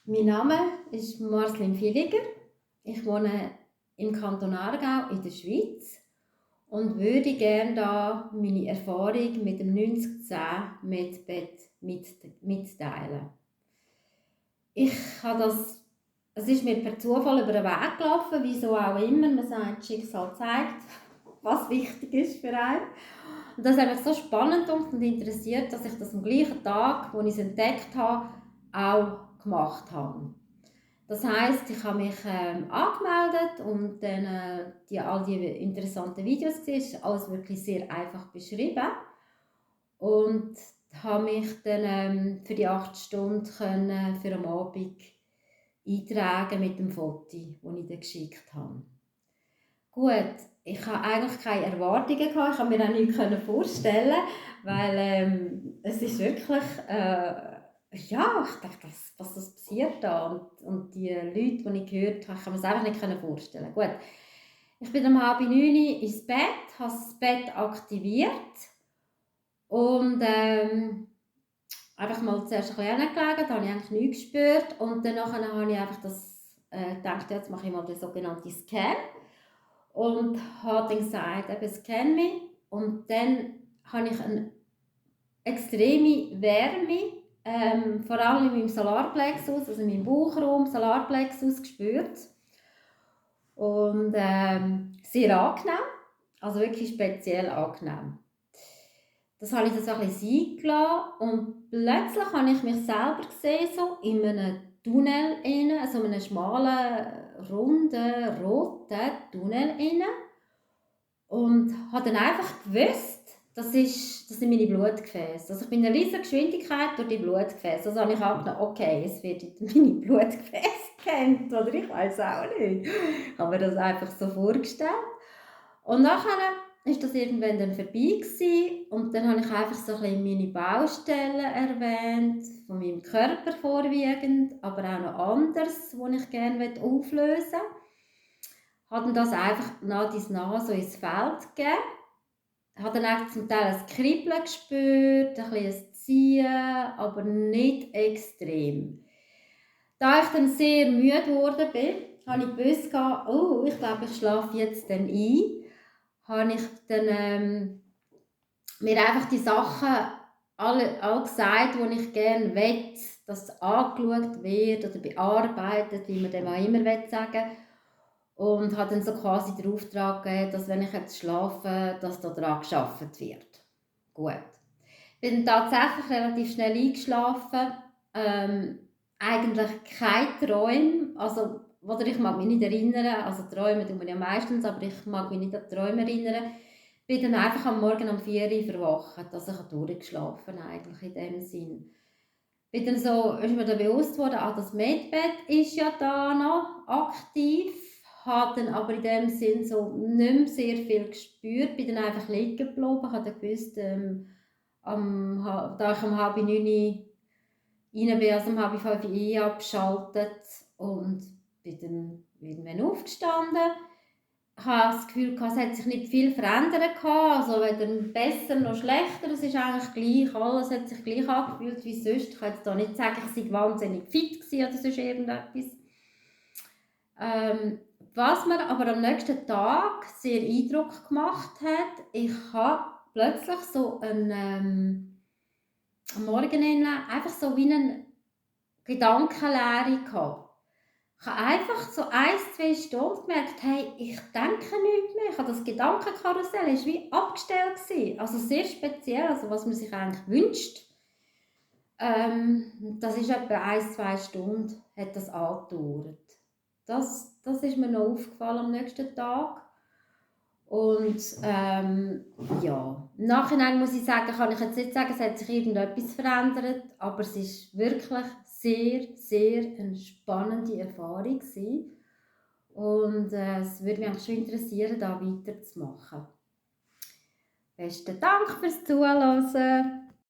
Mein Name ist Marslin Villiger. Ich wohne im Kanton Aargau in der Schweiz und würde gerne da meine Erfahrung mit dem 90-10-Medbett mitteilen. Ich habe das, es ist mir per Zufall über den Weg gelaufen, wieso auch immer. Man sagt, das Schicksal zeigt, was wichtig ist für einen. Und das hat mich so spannend und interessiert, dass ich das am gleichen Tag, wo ich es entdeckt habe, auch gemacht habe. Das heisst, ich habe mich angemeldet und dann all die interessanten Videos gesehen. Es ist alles wirklich sehr einfach beschrieben. Und habe mich dann für die 8 Stunden für am Abend eintragen mit dem Foto, das ich dann geschickt habe. Gut, ich habe eigentlich keine Erwartungen gehabt, ich habe mir auch nichts vorstellen, weil es ist wirklich, ja, ich dachte, was passiert da? Und die Leute, die ich gehört habe, ich kann mir das einfach nicht vorstellen. Gut, ich bin um 8:30 ins Bett, habe das Bett aktiviert und einfach mal zuerst ein bisschen hingelegt, da habe ich eigentlich nichts gespürt und dann habe ich einfach gedacht, jetzt mache ich mal den sogenannten Scan. Und habe dann gesagt, eben, scan mich. Und dann habe ich eine extreme Wärme, vor allem in meinem Solarplexus, also in meinem Bauchraum, Solarplexus gespürt. Und sehr angenehm, also wirklich speziell angenehm. Das habe ich dann so ein bisschen sein gelassen und plötzlich habe ich mich selber gesehen, so in einem Tunnel innen, also in einem schmalen, runden, roten Tunnel innen. Und habe dann einfach gewusst, das sind meine Blutgefäße. Also ich bin in einer riesigen Geschwindigkeit durch die Blutgefäße. Also habe ich auch gedacht, okay, es werden meine Blutgefäße gescannt, oder ich weiß auch nicht. Ich habe mir das einfach so vorgestellt. Und nachher ist das irgendwann dann vorbei gewesen. Und dann habe ich einfach so ein bisschen meine Baustellen erwähnt, von meinem Körper vorwiegend, aber auch noch anderes, was ich gerne auflösen möchte. Habe dann das einfach nach dies nach so ins Feld gegeben. Habe dann auch zum Teil ein Kribbeln gespürt, ein bisschen ein Ziehen, aber nicht extrem. Da ich dann sehr müde geworden bin, habe ich gewusst, oh, ich glaube, ich schlafe jetzt dann ein. Habe ich dann mir einfach die Sachen alle gesagt, die ich gerne will, dass angeschaut wird oder bearbeitet, wie man dem auch immer sagen will. Und habe dann so quasi den Auftrag gegeben, dass wenn ich jetzt schlafe, dass daran gearbeitet wird. Gut. Ich bin dann tatsächlich relativ schnell eingeschlafen. Eigentlich keine Träume, also, oder ich mag mich nicht erinnern, also Träume tun wir ja meistens, aber ich mag mich nicht an Träume erinnern. Ich bin dann einfach am Morgen um 4 Uhr verwacht, also ich habe durchgeschlafen eigentlich in dem Sinn. Dann ist mir dann bewusst worden, das Medbett ist ja da noch aktiv, habe dann aber in dem Sinn so nicht mehr sehr viel gespürt, bin dann einfach liegen geblieben, habe dann gewusst, da ich um 8:30 rein bin, also um 4:30 abgeschaltet und bin dann irgendwann aufgestanden. Ich habe das Gefühl, es hat sich nicht viel verändert, also weder besser noch schlechter, es ist eigentlich gleich, alles hat sich gleich angefühlt wie sonst. Ich kann jetzt da nicht sagen, ich war wahnsinnig fit oder sonst irgendetwas. Was mir aber am nächsten Tag sehr Eindruck gemacht hat, ich habe plötzlich so am Morgen einfach so wie eine Gedankenleere gehabt. Ich habe einfach so 1-2 Stunden gemerkt, hey, ich denke nicht mehr. Ich habe das Gedankenkarussell war wie abgestellt gewesen. Also sehr speziell, also was man sich eigentlich wünscht. Das ist etwa 1-2 Stunden hat das angedauert. Das ist mir noch aufgefallen am nächsten Tag. Und ja, im Nachhinein muss ich sagen, kann ich jetzt nicht sagen, es hat sich irgendetwas verändert, aber es ist wirklich sehr, sehr eine spannende Erfahrung gewesen. Und es würde mich schon interessieren, da weiterzumachen. Besten Dank fürs Zuhören.